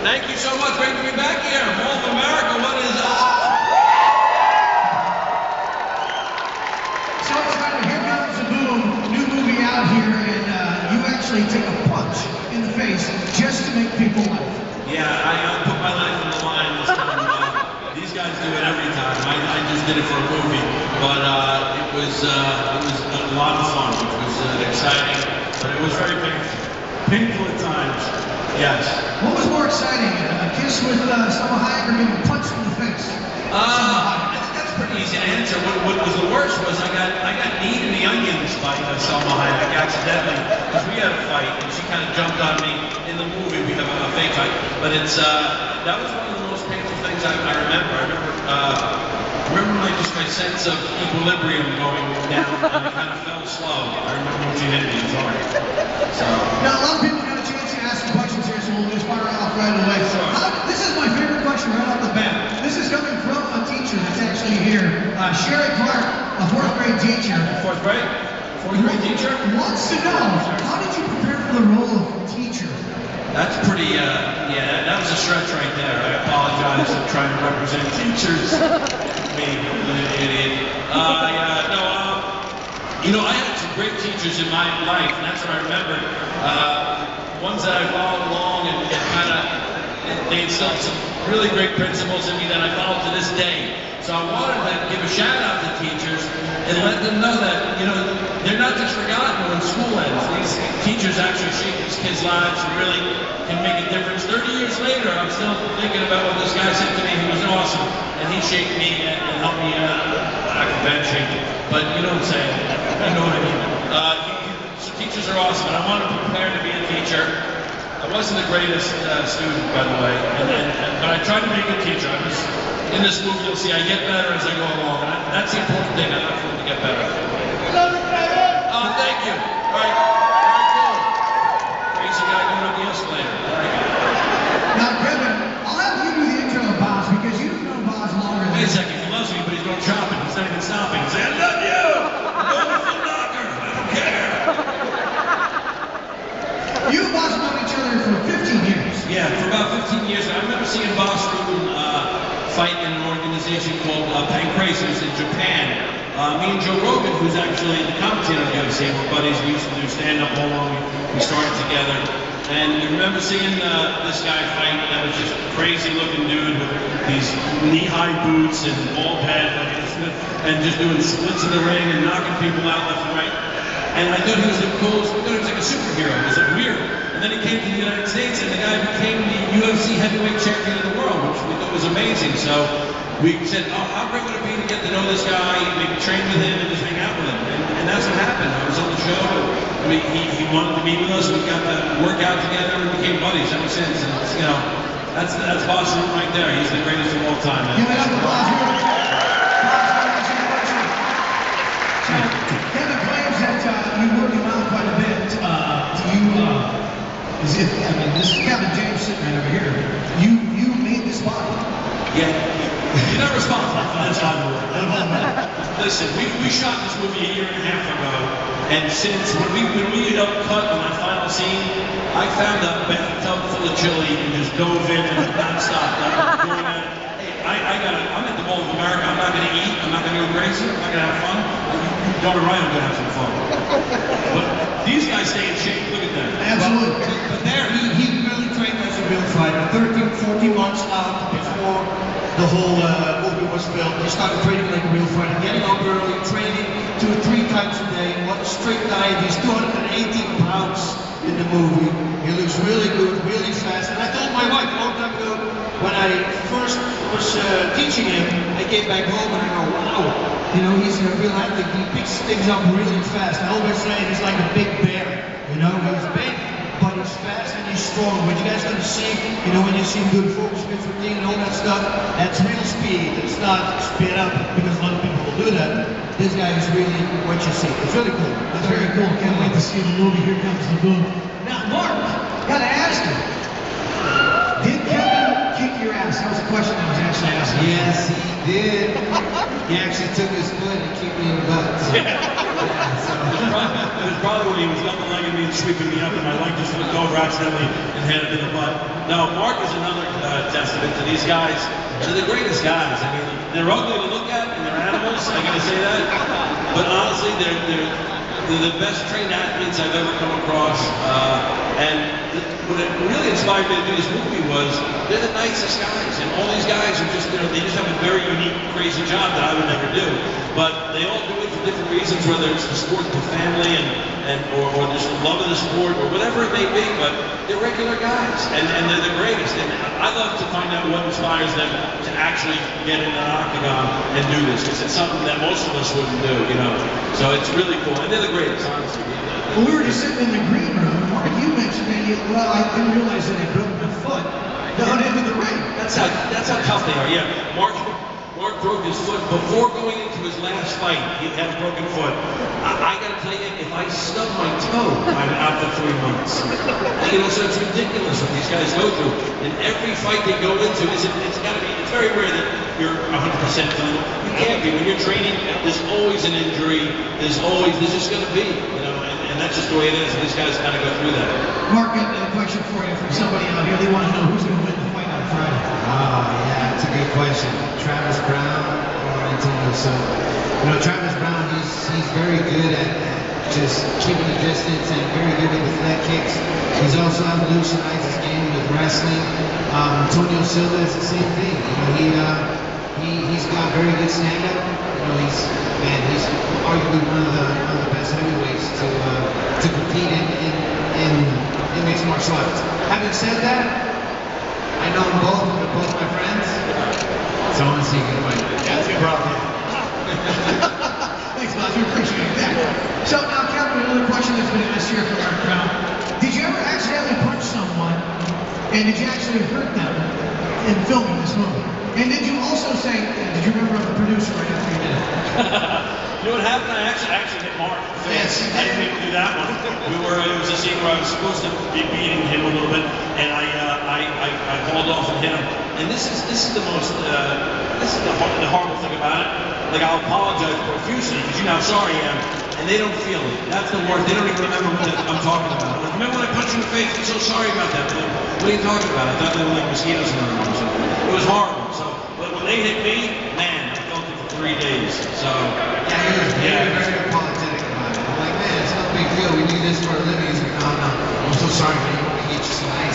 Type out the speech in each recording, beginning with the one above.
Thank you so much. Great to be back here. Mall of America, what is up? So it's kind of Here Comes the Boom, new movie out here, and you actually take a punch in the face just to make people laugh. Yeah, I put my life on the line this time. These guys do it every time. I just did it for a movie, but it was a lot of fun. It was exciting, but it was very painful. Painful at times. Yes. What was more exciting, a kiss with Salma Hayek or getting punched in the face? I think that's pretty easy to answer. What was the worst was I got kneed in the onions by Salma Hayek accidentally, because we had a fight and she kind of jumped on me in the movie. We have a fake fight, but it's that was one of the most painful things I remember. I remember my sense of equilibrium going down, and it kind of fell slow. I remember when she hit me. It's hard. So now a lot of people got a chance to ask some questions here, so we'll just fire off right away. This is my favorite question right off the bat. This is coming from a teacher that's actually here, Sherry Clark, a 4th grade teacher. Fourth grade? 4th grade teacher? Wants to know, how did you prepare for the role of teacher? That's pretty, yeah, that was a stretch right there. I apologize for trying to represent teachers. Me, an idiot. You know, I had some great teachers in my life, and that's what I remember. Ones that I followed along and kind of, they instilled some really great principles in me that I follow to this day. So I wanted to give a shout out to teachers and let them know that, you know, they're not just forgotten when school ends. These teachers actually shape these kids' lives and really can make a difference. 30 years later, I'm still thinking about what this guy said to me. He was awesome, and he shaped me and helped me eventually. But you know what I'm saying? You know what I mean? So teachers are awesome, and I want to prepare to be a teacher. I wasn't the greatest student, by the way, but I tried to be a good teacher. In this movie, you'll see I get better as I go along, and that's the important thing. I want to get better. Oh, thank you. All right, very cool. Crazy guy going up the escalator. Now, Kevin, I'll have you do the intro of Boz because you've known Boz longer than. Wait a second, he loves me, but he's going shopping. He's not even stopping. He's saying, I love you. Go to Foot Locker. I don't care. You and Boz have known each other for 15 years. Yeah, for about 15 years. I remember seeing Bas Rutten fight in an organization called Pancrasers in Japan. Me and Joe Rogan, who's actually the commentator on the UFC, we're buddies. We used to do stand-up all along. We started together. And I remember seeing this guy fight. That was just a crazy-looking dude with these knee-high boots and bald head, and just doing splits in the ring and knocking people out left and right. And I thought he was the coolest. I thought he was like a superhero. It was like weird. And then he came to the United States, and the guy became the UFC heavyweight champion of the world, which we thought was amazing. So we said, oh, how great would it be to get to know this guy, maybe train with him, and just hang out with him. And that's what happened. I was on the show. He wanted to meet with us. We got to work out together and became buddies ever since. And it's, you know, that's Bas Rutten right there. He's the greatest of all time. Man. Give it up for Bas Rutten. Kevin claims that you work him out quite a bit. I mean, this is Kevin James sitting right over here. You made this body. Yeah. You're not responsible for this, by the way. Listen, we shot this movie a year and a half ago, and since when we cut on that final scene, I found a bathtub full of chili and just dove in and non-stop. I'm at the Mall of America. I'm not going to eat. I'm not going to go crazy. I'm not going to have fun. Darn right, I'm going to have some fun. But these guys stay in shape. Look at that. Absolutely. But there, he really trained as a real fighter. 13, 14 months out before the whole movie was filmed. He started training like a real fighter, getting up early, training 2 or 3 times a day. What a strict diet. He's 218 pounds in the movie. He looks really good, really fast. And I told my wife a long time ago, when I first was teaching him, I came back home and I go, wow, you know, he's a real athlete. He picks things up really fast. I always say he's like a big bear. You know, he's big, but he's fast and he's strong. What you guys gonna see, you know, when you see good focus, good routine and all that stuff, that's real speed. It's not speed up because a lot of people will do that. This guy is really what you see. It's really cool. That's very cool. Can't wait to see the movie. Here Comes the Boom. Now, Mark, gotta ask you. Did Kevin kick your ass? That was a question I was actually asking. Yes, he did. He actually took his foot and kicked me in the butt. So. It was probably when he was double-legging me and sweeping me up, and my leg just flipped over accidentally and hit it in the butt. No, Mark is another testament to these guys. They're the greatest guys. I mean, they're ugly to look at, and they're animals. I gotta say that. But honestly, they're the best trained athletes I've ever come across. What it really inspired me to do this movie was they're the nicest guys, and all these guys are just, they just have a very unique, crazy job that I would never do. But they all do it for different reasons, whether it's the sport, the family, or just the love of the sport, or whatever it may be. But they're regular guys, and they're the greatest. And I love to find out what inspires them to actually get in an octagon and do this, because it's something that most of us wouldn't do, you know. So it's really cool, and they're the greatest, honestly. Well, we were just sitting in the green room. Mark, you mentioned that I didn't realize that he broke my foot down into the ring. That's how tough they are. Yeah, Mark broke his foot before going into his last fight. He had a broken foot. I got to tell you, if I stub my toe, I'm out for 3 months. You know, so it's ridiculous what these guys go through. And every fight they go into, it's got to be. It's very rare that you're 100% done. You can't be. When you're training, there's always an injury. There's just going to be. You know. And that's just the way it is. These guys kind of go through that. Mark, got a question for you from somebody out here. They want to know who's going to win the fight on Friday. Oh, yeah, that's a good question. Travis Brown or Antonio Silva? You know, Travis Brown, he's very good at just keeping the distance and very good with his leg kicks. He's also evolutionized his game with wrestling. Antonio Silva is the same thing. You know, he's got very good stand-up. You know, he's arguably one of the best heavyweights to compete in mixed martial arts. Having said that, I know them both. They're both my friends. So I want to see who can win. That's a problem. Thanks, Bas. We appreciate that. So now, Kevin, another question that's been asked here from our crowd. Did you ever accidentally punch someone, and did you actually hurt them in filming this movie? And did you also say, did you remember the producer right after you did it? You know what happened? I actually hit Mark. Yes. I didn't even do that one. It was a scene where I was supposed to be beating him a little bit, and I hauled off and hit him. And this is the most, this is the horrible thing about it. Like, I'll apologize profusely, because you know how sorry I am, and they don't feel it. That's the worst. They don't even remember what I'm talking about. Like, remember when I punched you in the face? I'm so sorry about that. Like, what are you talking about? I thought they were like mosquitoes in the room or something. It was horrible. So, but when they hit me, man, I felt it for 3 days. So, yeah, he was very apologetic about it. I'm like, man, it's no big deal. We do this for a living. He's like, no, I'm so sorry, man. I want to get you some ice.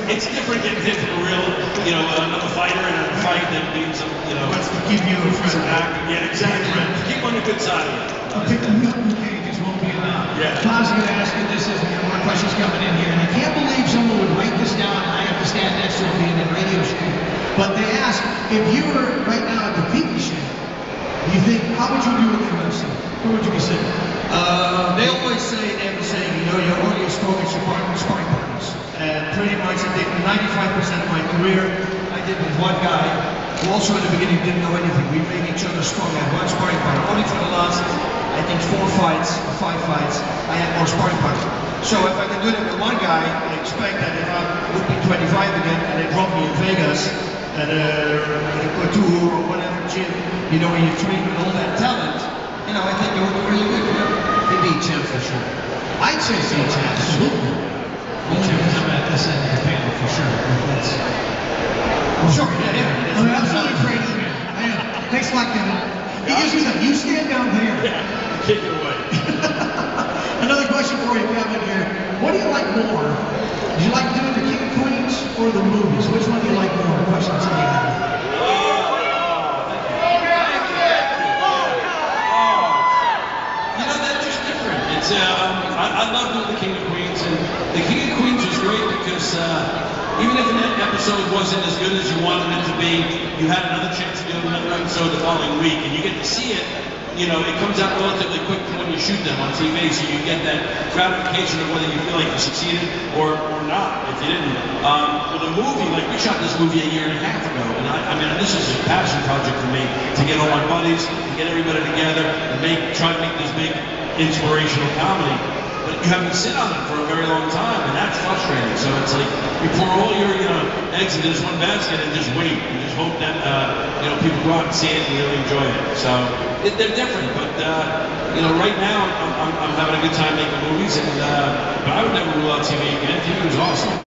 It's different getting hit from a real, you know, another fighter in a fight than being some, you know, Wants to keep you in front of actor. Yeah, exactly. Keep on the good side of it. A pick of milk and cages won't be enough. Yeah. Bas, I'm going to ask you this as we have more questions coming in here, and I can't believe someone would write this down and I have to stand next to it being a radio show. But they ask, if you were right now at the peak of shape, you think, how would you do with the UFC? Who would you be saying? They always say, you know, you're only as strong as your sparring partners. And pretty much, I think 95% of my career, I did with one guy, who also in the beginning didn't know anything. We made each other strong. I had one sparring partner. Only for the last, I think, 4 fights or 5 fights, I had more sparring partners. So if I can do that with one guy, I expect that if I would be 25 again and they drop me in Vegas at a couture or whatever gym, you know, when you train with all that talent, you know, I think it would be really good. You know? He'd be a champ for sure. I'd say so, absolutely. Only because I'm at this end of the panel for sure. That's... Sure, yeah. I'm absolutely afraid of him. I am. Thanks a lot, Kevin. He gives me that. You stand down there. Yeah, kick it away. Another question for you, Kevin, here. What do you like more? Do you like doing the King of Queens or the movies? Which one do you like more? Questions that you have. You know, that's just different. It's I love doing the King of Queens, and the King of Queens was great because even if an episode wasn't as good as you wanted it to be, you had another chance to do another episode the following week, and you get to see it. You know, it comes out relatively quick from when you shoot them on TV, so you get that gratification of whether you feel like you succeeded or not, if you didn't. With a movie, like we shot this movie 1.5 years ago, and I mean, this is a passion project for me, to get all my buddies, to get everybody together, and try to make this big inspirational comedy. but you have to sit on it for a very long time, and that's frustrating. So it's like you pour all your eggs into this one basket and just wait and just hope that people go out and see it and really enjoy it. So they're different, but right now I'm having a good time making movies, and but I would never rule out TV again. TV was awesome.